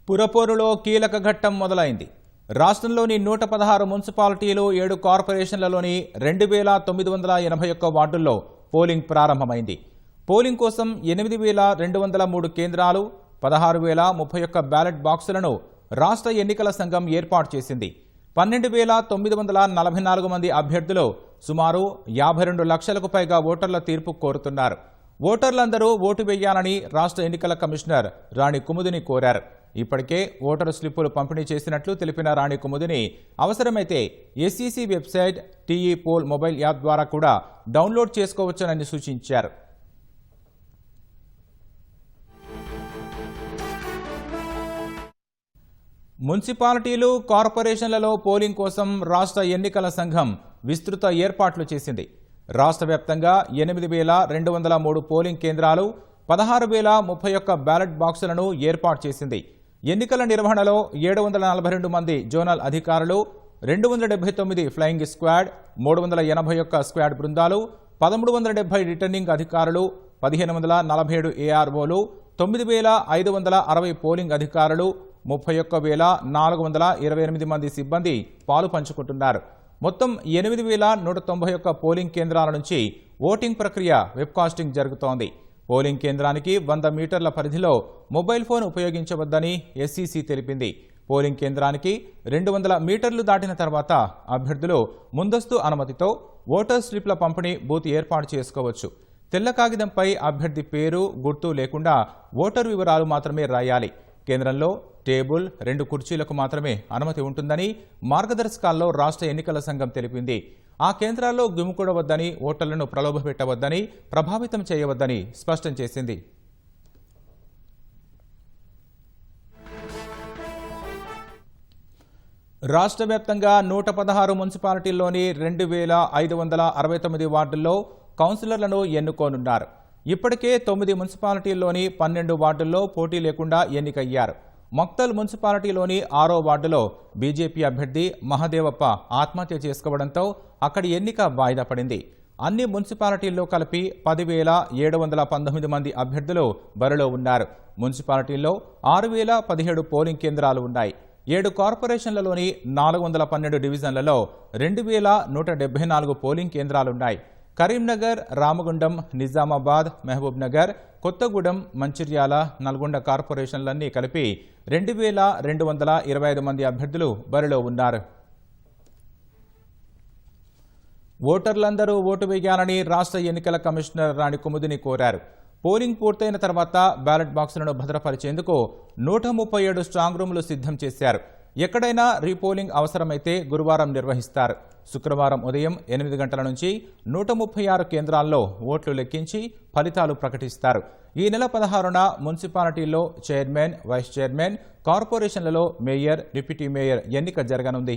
పురపోరులో కీలక ఘట్టం మొదలైంది. రాష్ట్రంలోని 116 మున్సిపాలిటీలు 7 కార్పొరేషన్లలోని 2981 వార్డుల్లో పోలింగ్ ప్రారంభమైంది. పోలింగ్ కోసం 8203 కేంద్రాలు, 16031 బ్యాలెట్ బాక్సులను రాష్ట్ర ఎన్నికల సంఘం ఏర్పాటు చేసింది. 12944 మంది అభ్యర్థులు సుమారు 52 లక్షలకు పైగా ఓటర్ల తీర్పు కోరుతున్నారు. ఓటర్లందరూ ఓటు వేయాలని రాష్ట్ర ఎన్నికల కమిషనర్ రాణి కుముదిని కోరారు. ఇప్పటికే ఓటరు స్లిప్పులు పంపిణీ చేసినట్లు తెలిపిన రాణి కుముదిని అవసరమైతే SEC website, TE poll mobile app ద్వారా కూడా డౌన్లోడ్ చేసుకోవచ్చునని సూచించారు. మున్సిపాలిటీలు, కార్పొరేషన్లలో పోలింగ్ కోసం రాష్ట్ర ఎన్నికల సంఘం విస్తృత ఏర్పాట్లు చేసింది. రాష్ట్ర వ్యాప్తంగా 8203 పోలింగ్ కేంద్రాలు, 16031 బ్యాలెట్ బాక్సులను ఏర్పాటు చేసింది. ఎన్నికల నిర్వహణలో 742 మంది జోనల్ అధికారులు, 279 ఫ్లయింగ్ స్క్వాడ్, 381 స్క్వాడ్ బృందాలు, 1370 రిటర్నింగ్ అధికారులు, 1547 ఏఆర్ఓలు, 9560 పోలింగ్ అధికారులు, 31428 మంది సిబ్బంది పాలు పంచుకుంటున్నారు. మొత్తం 8191 పోలింగ్ కేంద్రాల నుంచి ఓటింగ్ ప్రక్రియ వెబ్కాస్టింగ్ జరుగుతోంది. పోలింగ్ కేంద్రానికి 100 మీటర్ల పరిధిలో మొబైల్ ఫోన్ ఉపయోగించవద్దని ఎస్ఈసీ తెలిపింది. పోలింగ్ కేంద్రానికి 200 మీటర్లు దాటిన తర్వాత అభ్యర్థులు ముందస్తు అనుమతితో ఓటర్ స్లిప్ల పంపిణీ బూత్ ఏర్పాటు చేసుకోవచ్చు. తెల్ల కాగితంపై అభ్యర్థి పేరు, గుర్తు లేకుండా ఓటర్ వివరాలు మాత్రమే రాయాలి. కేంద్రంలో టేబుల్, 2 కుర్చీలకు మాత్రమే అనుమతి ఉంటుందని మార్గదర్శకాల్లో రాష్ట్ర ఎన్నికల సంఘం తెలిపింది. ఆ కేంద్రాల్లో గుమికూడవద్దని, ఓటర్లను ప్రలోభపెట్టవద్దని, ప్రభావితం చేయవద్దని స్పష్టం చేసింది. రాష్ట్ర వ్యాప్తంగా 116 మున్సిపాలిటీల్లోని 2569 వార్డుల్లో కౌన్సిలర్లను ఎన్నుకోనున్నారు. ఇప్పటికే 9 మున్సిపాలిటీల్లోని 12 వార్డుల్లో పోటీ లేకుండా ఎన్నికయ్యారు. మక్తల్ మున్సిపాలిటీలోని 6వ వార్డులో బీజేపీ అభ్యర్థి మహదేవప్ప ఆత్మహత్య చేసుకోవడంతో అక్కడి ఎన్నిక వాయిదా పడింది. అన్ని మున్సిపాలిటీల్లో కలిపి 10,719 మంది అభ్యర్థులు బరిలో ఉన్నారు. మున్సిపాలిటీల్లో 6,017 పోలింగ్ కేంద్రాలు ఉన్నాయి. 7 కార్పొరేషన్లలోని 412 డివిజన్లలో 2,174 పోలింగ్ కేంద్రాలున్నాయి. కరీంనగర్, రామగుండం, నిజామాబాద్, మహబూబ్ నగర్, కొత్తగూడెం, మంచిర్యాల, నల్గొండ కార్పొరేషన్లన్నీ కలిపి 2,225 మంది అభ్యర్థులు బరిలో ఉన్నారు. ఓటర్లందరూ ఓటు వేయాలని రాష్ట్ర ఎన్నికల కమిషనర్ రాణి కుముదిని కోరారు. పోలింగ్ పూర్తయిన తర్వాత బ్యాలెట్ బాక్సులను భద్రపరిచేందుకు 137 స్ట్రాంగ్ రూములు సిద్ధం చేశారు. ఎక్కడైనా రీపోలింగ్ అవసరమైతే గురువారం నిర్వహిస్తారు. శుక్రవారం ఉదయం 8 గంటల నుంచి 136 కేంద్రాల్లో ఓట్లు లెక్కించి ఫలితాలు ప్రకటిస్తారు. ఈ నెల 16న మున్సిపాలిటీల్లో చైర్మన్, వైస్ చైర్మన్, కార్పొరేషన్లలో మేయర్, డిప్యూటీ మేయర్ ఎన్నిక జరగనుంది.